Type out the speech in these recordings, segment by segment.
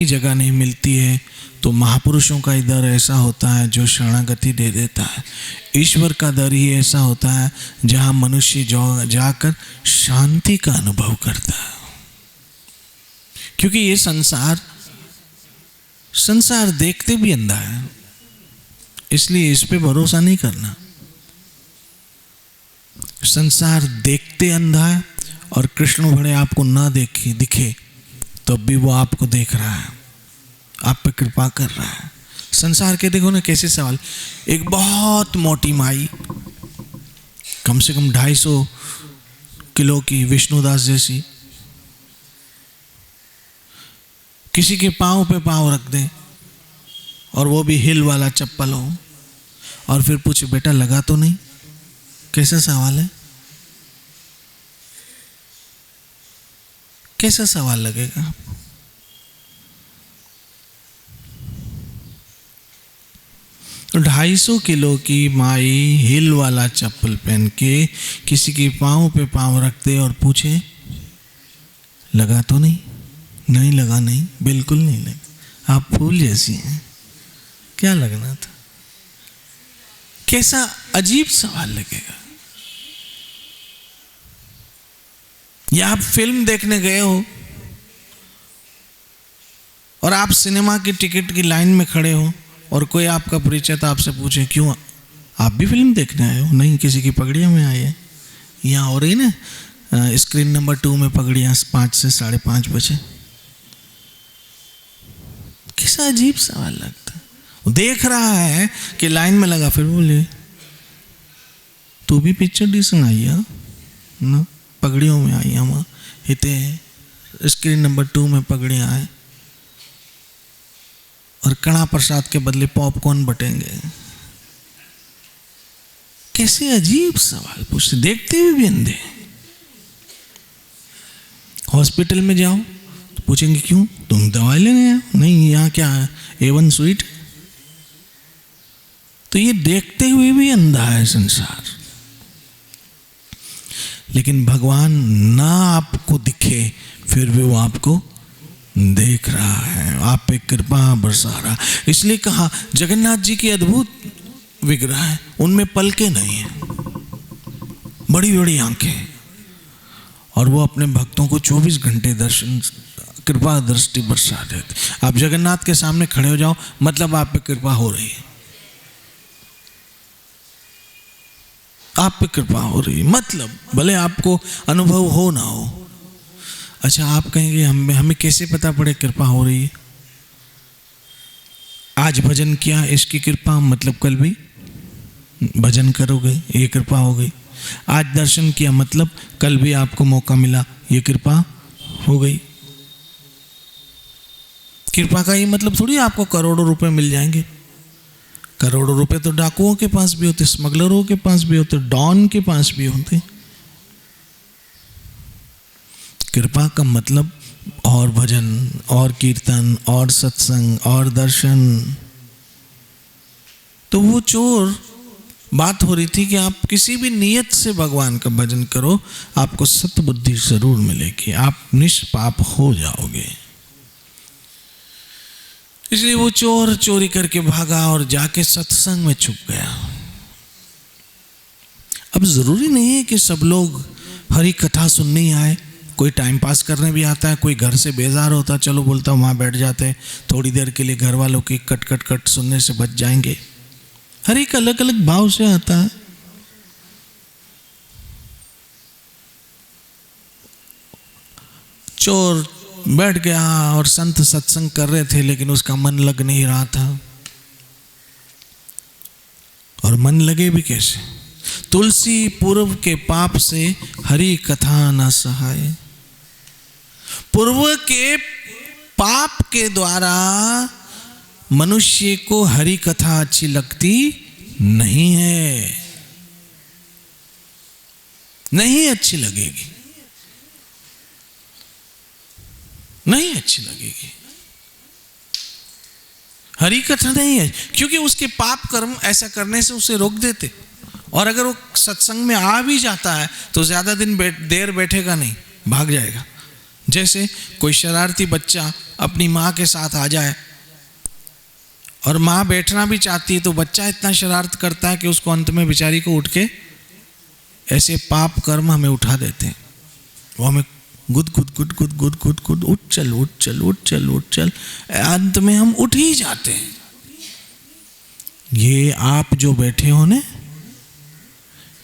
जगह नहीं मिलती है तो महापुरुषों का दर ऐसा होता है जो शरणागति दे देता है। ईश्वर का दर ही ऐसा होता है जहाँ मनुष्य जाकर शांति का अनुभव करता है। क्योंकि ये संसार देखते भी अंधा है, इसलिए इस पे भरोसा नहीं करना। संसार देखते अंधा है और कृष्ण भले आपको ना दिखे तो भी वो आपको देख रहा है, आप पे कृपा कर रहा है। संसार के देखो ना कैसे सवाल। एक बहुत मोटी माई, कम से कम 250 किलो की, विष्णुदास जैसी, किसी के पाँव पे पाँव रख दे और वो भी हिल वाला चप्पल हो, और फिर पूछे बेटा लगा तो नहीं। कैसा सवाल है? कैसा सवाल लगेगा? तो 250 किलो की माई हिल वाला चप्पल पहन के किसी के पाँव पे पाँव रखते और पूछे लगा तो नहीं? नहीं लगा, नहीं, बिल्कुल नहीं लगा, आप फूल जैसी हैं, क्या लगना था? कैसा अजीब सवाल लगेगा। या आप फिल्म देखने गए हो और आप सिनेमा की टिकट की लाइन में खड़े हो और कोई आपका परिचित आपसे पूछे क्यों आप भी फिल्म देखने आए हो? नहीं, किसी की पगड़ियाँ में आए हैं। यहाँ हो रही ना स्क्रीन नंबर 2 में पगड़ियाँ 5 से 5:30 बजे। कैसा अजीब सवाल लगता है। वो देख रहा है कि लाइन में लगा, फिर बोले तू भी पिक्चर डिसन आई है ना, पगड़ियों में आई हम हिते स्क्रीन नंबर 2 में पगड़ियाँ आए और कड़ा प्रसाद के बदले पॉपकॉर्न बटेंगे। कैसे अजीब सवाल पूछते, देखते हुए भी अंधे। हॉस्पिटल में जाओ तो पूछेंगे क्यों, तुम दवाई लेने आए? नहीं, यहाँ क्या है, A1 स्वीट। तो ये देखते हुए भी अंधा है संसार। लेकिन भगवान ना आपको दिखे फिर भी वो आपको देख रहा है, आप पे कृपा बरसा रहा। इसलिए कहा जगन्नाथ जी की अद्भुत विग्रह है, उनमें पलके नहीं है, बड़ी बड़ी आंखें, और वो अपने भक्तों को 24 घंटे दर्शन कृपा दृष्टि बरसा देते। आप जगन्नाथ के सामने खड़े हो जाओ, मतलब आप पे कृपा हो रही है, आप पे कृपा हो रही है, मतलब भले आपको अनुभव हो ना हो। अच्छा, आप कहेंगे हमें कैसे पता पड़े कृपा हो रही है? आज भजन किया, इसकी कृपा, मतलब कल भी भजन करोगे, ये कृपा हो गई। आज दर्शन किया, मतलब कल भी आपको मौका मिला, ये कृपा हो गई। कृपा का ये मतलब थोड़ी आपको करोड़ों रुपए मिल जाएंगे। करोड़ों रुपए तो डाकुओं के पास भी होते, स्मगलरों के पास भी होते, डॉन के पास भी होते। कृपा का मतलब और भजन और कीर्तन और सत्संग और दर्शन। तो वो चोर बात हो रही थी कि आप किसी भी नियत से भगवान का भजन करो, आपको सत्बुद्धि जरूर मिलेगी, आप निष्पाप हो जाओगे। इसलिए वो चोर चोरी करके भागा और जाके सत्संग में छुप गया। अब जरूरी नहीं है कि सब लोग हरी कथा सुनने ही आए, कोई टाइम पास करने भी आता है, कोई घर से बेजार होता, चलो बोलता वहाँ बैठ जाते, थोड़ी देर के लिए घर वालों की कट कट कट सुनने से बच जाएंगे। हर एक अलग अलग भाव से आता है। चोर बैठ गया और संत सत्संग कर रहे थे, लेकिन उसका मन लग नहीं रहा था। और मन लगे भी कैसे? तुलसी पूर्व के पाप से हरि कथा न सहाय। पूर्व के पाप के द्वारा मनुष्य को हरि कथा अच्छी लगती नहीं है, नहीं अच्छी लगेगी, नहीं अच्छी लगेगी। हरि कथा नहीं है, क्योंकि उसके पाप कर्म ऐसा करने से उसे रोक देते। और अगर वो सत्संग में आ भी जाता है तो ज्यादा दिन देर बैठेगा नहीं, भाग जाएगा। जैसे कोई शरारती बच्चा अपनी माँ के साथ आ जाए और माँ बैठना भी चाहती है, तो बच्चा इतना शरारत करता है कि उसको अंत में बेचारी को उठ के ऐसे पाप कर्म हमें उठा देते हैं। वो हमें गुद गुद गुद गुद गुद गुद गुद उठ चल उठ चल उठ चल उठ चल, अंत में हम उठ ही जाते हैं। ये आप जो बैठे हो ने,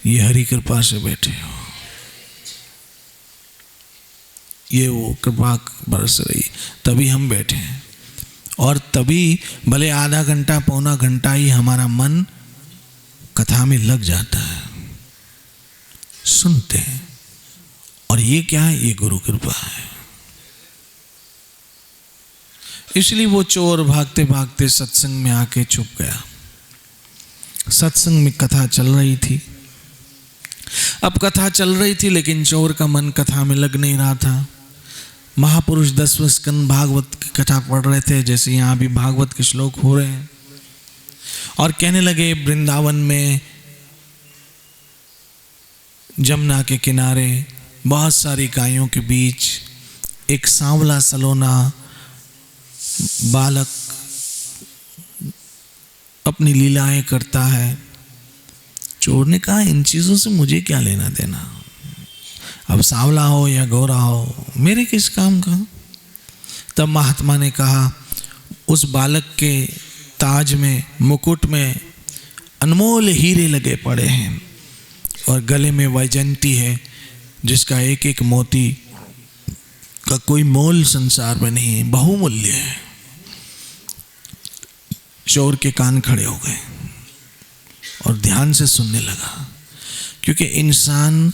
ये हरि कृपा से बैठे हो, ये वो कृपा बरस रही, तभी हम बैठे हैं। और तभी भले आधा घंटा पौना घंटा ही हमारा मन कथा में लग जाता है, सुनते हैं। और ये क्या है? ये गुरु कृपा है। इसलिए वो चोर भागते भागते सत्संग में आके छुप गया। सत्संग में कथा चल रही थी, अब कथा चल रही थी, लेकिन चोर का मन कथा में लग नहीं रहा था। महापुरुष 10वें स्कंद भागवत की कथा पढ़ रहे थे, जैसे यहाँ भी भागवत के श्लोक हो रहे हैं, और कहने लगे वृंदावन में जमुना के किनारे बहुत सारी गायों के बीच एक सांवला सलोना बालक अपनी लीलाएं करता है। चोर ने कहा, इन चीज़ों से मुझे क्या लेना देना, अब सांवला हो या गोरा हो, मेरे किस काम का। तब महात्मा ने कहा, उस बालक के ताज में, मुकुट में अनमोल हीरे लगे पड़े हैं, और गले में वैजयंती है, जिसका एक एक मोती का कोई मोल संसार में नहीं है, बहुमूल्य है। चोर के कान खड़े हो गए और ध्यान से सुनने लगा, क्योंकि इंसान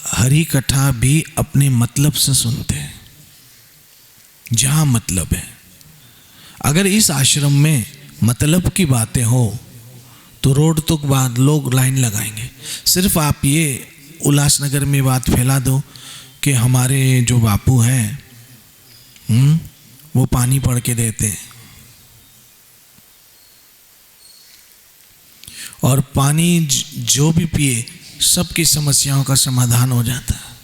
हरि कथा भी अपने मतलब से सुनते हैं, जहां मतलब है। अगर इस आश्रम में मतलब की बातें हो तो रोड तक बाद लोग लाइन लगाएंगे। सिर्फ आप ये उल्लासनगर में बात फैला दो कि हमारे जो बापू हैं वो पानी पढ़ के देते हैं, और पानी जो भी पिए सबकी समस्याओं का समाधान हो जाता है।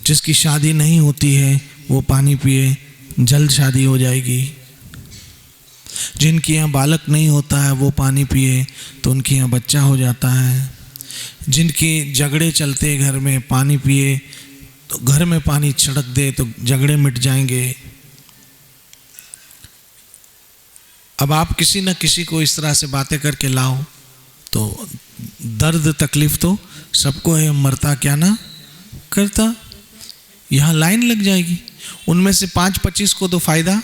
जिसकी शादी नहीं होती है वो पानी पिए, जल्द शादी हो जाएगी। जिनके यहाँ बालक नहीं होता है वो पानी पिए तो उनके यहाँ बच्चा हो जाता है। जिनके झगड़े चलते घर में, पानी पिए तो घर में पानी छिड़क दे तो झगड़े मिट जाएंगे। अब आप किसी न किसी को इस तरह से बातें करके लाओ तो दर्द तकलीफ तो सबको है, मरता क्या ना करता। यहाँ लाइन लग जाएगी, उनमें से 5-25 को तो फायदा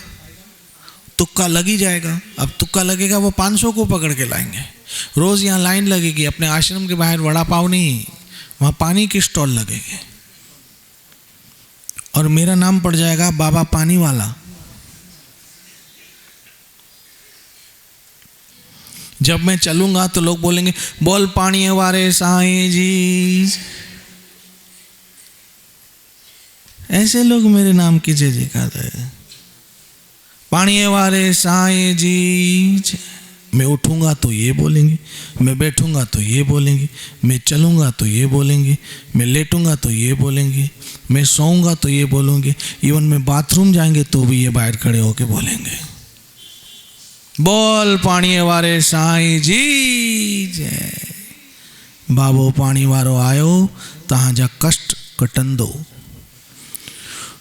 तुक्का लग ही जाएगा। अब तुक्का लगेगा वो 500 को पकड़ के लाएंगे। रोज यहाँ लाइन लगेगी। अपने आश्रम के बाहर वड़ा पाव नहीं, वहाँ पानी के स्टॉल लगेंगे, और मेरा नाम पड़ जाएगा बाबा पानी वाला। जब मैं चलूंगा तो लोग बोलेंगे, बोल पानी वारे साईं जी। ऐसे लोग मेरे नाम की जय जयकार है, पानी वारे साईं जी। मैं उठूंगा तो ये बोलेंगे, मैं बैठूंगा तो ये बोलेंगे, मैं चलूंगा तो ये बोलेंगे, मैं लेटूंगा तो ये बोलेंगे, मैं सोऊंगा तो ये बोलेंगे, इवन मैं बाथरूम जाएंगे तो भी ये बाहर खड़े होके बोलेंगे, बोल पानी वारे साईं जी जय। बाबो पानी वारो आयो तहां जा कष्ट कटंदो,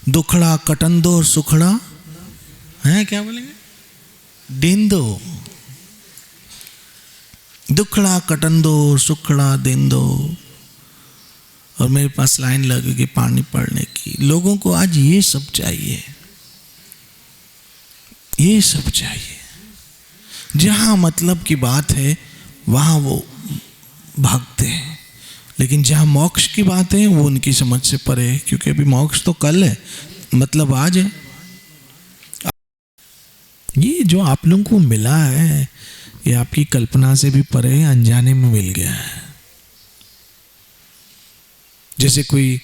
दुखड़ा कटंदो सुखड़ा है, क्या बोलेंगे, दींदो। दुखड़ा कटंदो सुखड़ा दींदो। और मेरे पास लाइन लगेगी पानी पड़ने की। लोगों को आज ये सब चाहिए, ये सब चाहिए। जहां मतलब की बात है वहां वो भागते हैं, लेकिन जहां मोक्ष की बात है वो उनकी समझ से परे है, क्योंकि अभी मोक्ष तो कल है, मतलब आज है। ये जो आप लोगों को मिला है ये आपकी कल्पना से भी परे, अनजाने में मिल गया है। जैसे कोई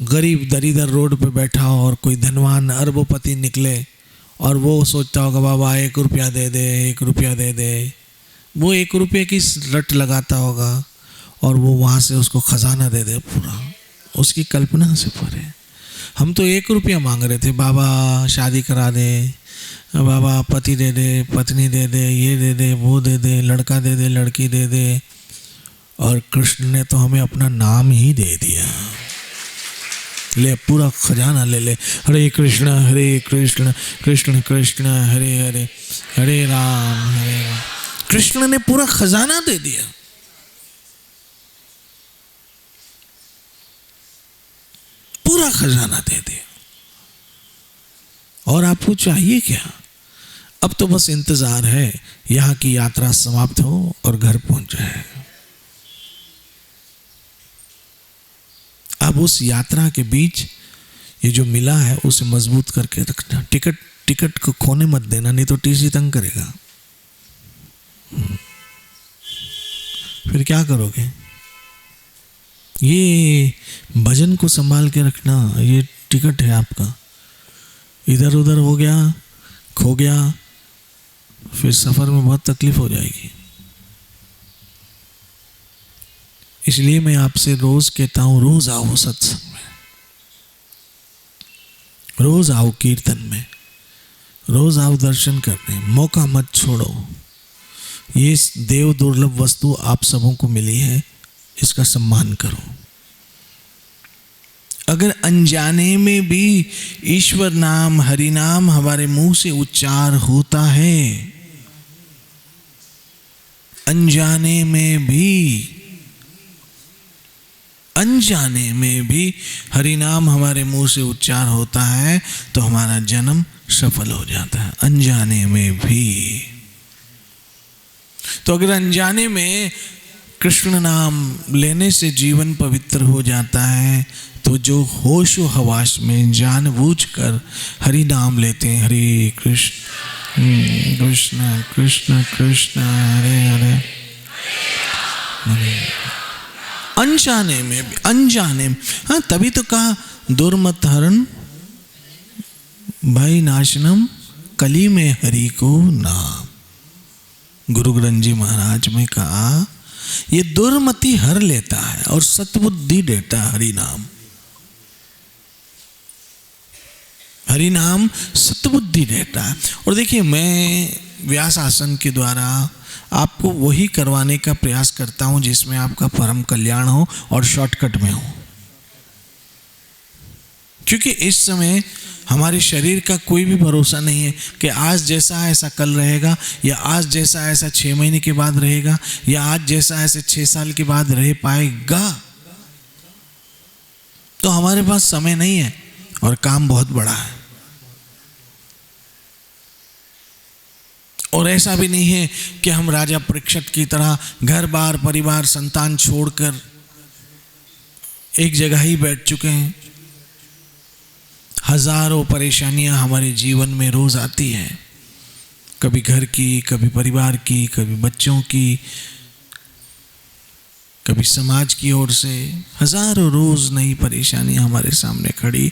गरीब दरिदर रोड पे बैठा हो और कोई धनवान अरबोपति निकले और वो सोचता होगा बाबा 1 रुपया दे दे, 1 रुपया दे दे। वो 1 रुपये की रट लगाता होगा और वो वहाँ से उसको खजाना दे दे पूरा, उसकी कल्पना से परे। हम तो 1 रुपया मांग रहे थे, बाबा शादी करा दे, बाबा पति दे दे, पत्नी दे दे, ये दे दे, वो दे दे, लड़का दे दे, लड़की दे दे। और कृष्ण ने तो हमें अपना नाम ही दे दिया। ले पूरा खजाना ले ले, हरे कृष्ण कृष्ण कृष्ण हरे हरे, हरे राम। कृष्ण ने पूरा खजाना दे दिया। पूरा खजाना दे दिया। और आपको चाहिए क्या? अब तो बस इंतजार है यहां की यात्रा समाप्त हो और घर पहुंच जाए। अब उस यात्रा के बीच ये जो मिला है उसे मजबूत करके रखना। टिकट को खोने मत देना, नहीं तो टीसी तंग करेगा। फिर क्या करोगे? ये भजन को संभाल के रखना। ये टिकट है आपका, इधर उधर हो गया, खो गया, फिर सफर में बहुत तकलीफ हो जाएगी। इसलिए मैं आपसे रोज कहता हूं, रोज आओ सत्संग में, रोज आओ कीर्तन में, रोज आओ दर्शन करने, मौका मत छोड़ो। ये देव दुर्लभ वस्तु आप सबों को मिली है, इसका सम्मान करो। अगर अनजाने में भी ईश्वर नाम, हरि नाम हमारे मुंह से उच्चार होता है, अनजाने में भी हरि नाम हमारे मुंह से उच्चार होता है तो हमारा जन्म सफल हो जाता है। अनजाने में भी। तो अगर अनजाने में कृष्ण नाम लेने से जीवन पवित्र हो जाता है, तो जो होश व हवास में जानबूझकर हरि नाम लेते हैं, हरे कृष्ण कृष्ण कृष्ण कृष्ण हरे हरे, अनजाने में भी, अनजाने में। हाँ, तभी तो कहा दुर्मत हरण भय नाशनम कली में हरि को नाम। गुरु ग्रंथ जी महाराज में कहा ये दुर्मति हर लेता है और सतबुद्धि देता है हरि नाम। हरि नाम सतबुद्धि देता है। और देखिए, मैं व्यास आसन के द्वारा आपको वही करवाने का प्रयास करता हूं जिसमें आपका परम कल्याण हो और शॉर्टकट में हो। क्योंकि इस समय हमारे शरीर का कोई भी भरोसा नहीं है कि आज जैसा है ऐसा कल रहेगा, या आज जैसा है ऐसा 6 महीने के बाद रहेगा, या आज जैसा है ऐसे 6 साल के बाद रह पाएगा। तो हमारे पास समय नहीं है और काम बहुत बड़ा है। और ऐसा भी नहीं है कि हम राजा परीक्षित की तरह घर बार परिवार संतान छोड़कर एक जगह ही बैठ चुके हैं। हजारों परेशानियां हमारे जीवन में रोज आती हैं, कभी घर की, कभी परिवार की, कभी बच्चों की, कभी समाज की ओर से। हजारों रोज नई परेशानियां हमारे सामने खड़ी।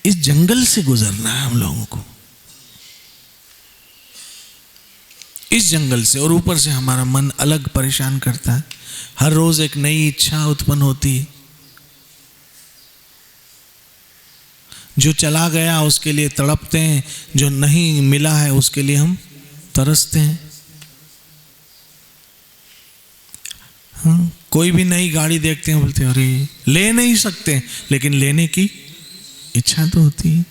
इस जंगल से गुजरना है हम लोगों को, इस जंगल से। और ऊपर से हमारा मन अलग परेशान करता है। हर रोज एक नई इच्छा उत्पन्न होती है। जो चला गया उसके लिए तड़पते हैं, जो नहीं मिला है उसके लिए हम तरसते हैं। हाँ, कोई भी नई गाड़ी देखते हैं, बोलते हैं अरे ले नहीं सकते, लेकिन लेने की इच्छा तो होती है।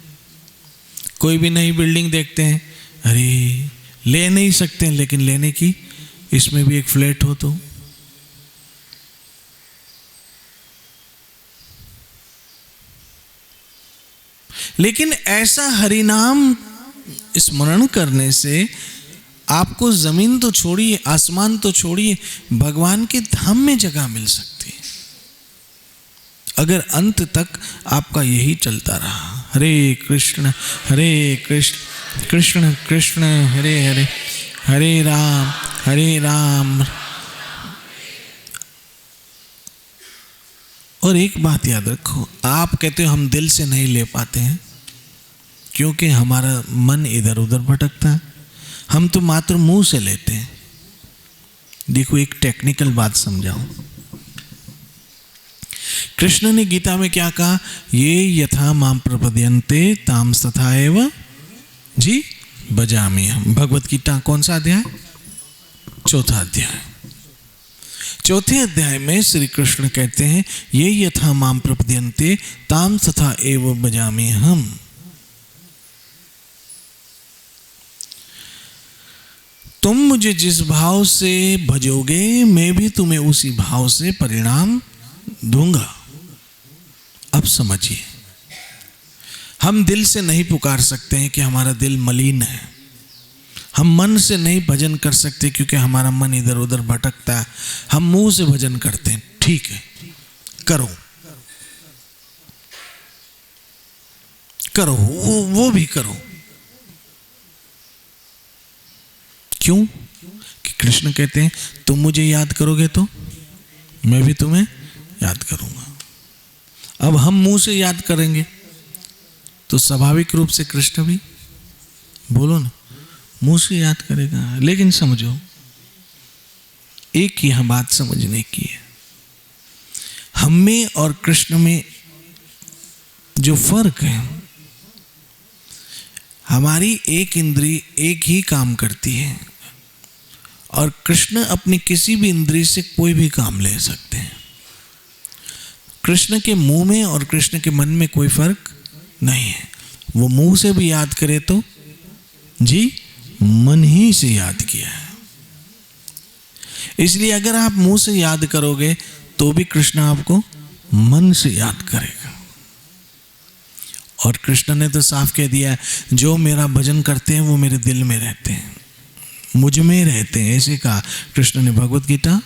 कोई भी नई बिल्डिंग देखते हैं, अरे ले नहीं सकते, लेकिन लेने की, इसमें भी एक फ्लैट हो तो। लेकिन ऐसा हरिनाम स्मरण करने से आपको जमीन तो छोड़िए, आसमान तो छोड़िए, भगवान के धाम में जगह मिल सकती है, अगर अंत तक आपका यही चलता रहा। हरे कृष्ण कृष्ण कृष्ण हरे हरे, हरे राम। और एक बात याद रखो, आप कहते हो हम दिल से नहीं ले पाते हैं क्योंकि हमारा मन इधर उधर भटकता है। हम तो मात्र मुंह से लेते हैं। देखो, एक टेक्निकल बात समझाऊं कृष्ण ने गीता में क्या कहा? ये यथा माम प्रपद्यन्ते ताम तथा एव जी भजामि हम। भगवत गीता कौन सा अध्याय? चौथा अध्याय। चौथे अध्याय में श्री कृष्ण कहते हैं ये यथा माम प्रपद्यन्ते ताम तथा एव भजामि हम। तुम मुझे जिस भाव से भजोगे मैं भी तुम्हें उसी भाव से परिणाम दूंगा। अब समझिए, हम दिल से नहीं पुकार सकते हैं कि हमारा दिल मलिन है। हम मन से नहीं भजन कर सकते क्योंकि हमारा मन इधर उधर भटकता है। हम मुंह से भजन करते हैं, ठीक है, करो करो, वो भी करो। क्यों? कि कृष्ण कहते हैं तुम मुझे याद करोगे तो मैं भी तुम्हें याद करूंगा। अब हम मुंह से याद करेंगे तो स्वाभाविक रूप से कृष्ण भी, बोलो ना, मुंह से याद करेगा। लेकिन समझो, एक यह बात समझने की है, हम में और कृष्ण में जो फर्क है, हमारी एक इंद्री एक ही काम करती है और कृष्ण अपनी किसी भी इंद्री से कोई भी काम ले सकते हैं। कृष्ण के मुंह में और कृष्ण के मन में कोई फर्क नहीं है। वो मुंह से भी याद करे तो जी मन ही से याद किया है। इसलिए अगर आप मुंह से याद करोगे तो भी कृष्ण आपको मन से याद करेगा। और कृष्ण ने तो साफ कह दिया है, जो मेरा भजन करते हैं वो मेरे दिल में रहते हैं, मुझ में रहते हैं, ऐसे कहा कृष्ण ने भगवत गीता।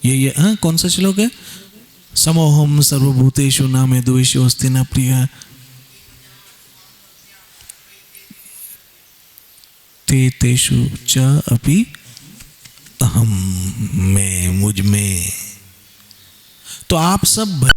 ये कौन सा श्लोक है? समोहम सर्वभूतेषु न मे द्वेषो अस्ति न प्रिय ते तेषु च अपि अहम, मैं, मुझ में। तो आप सब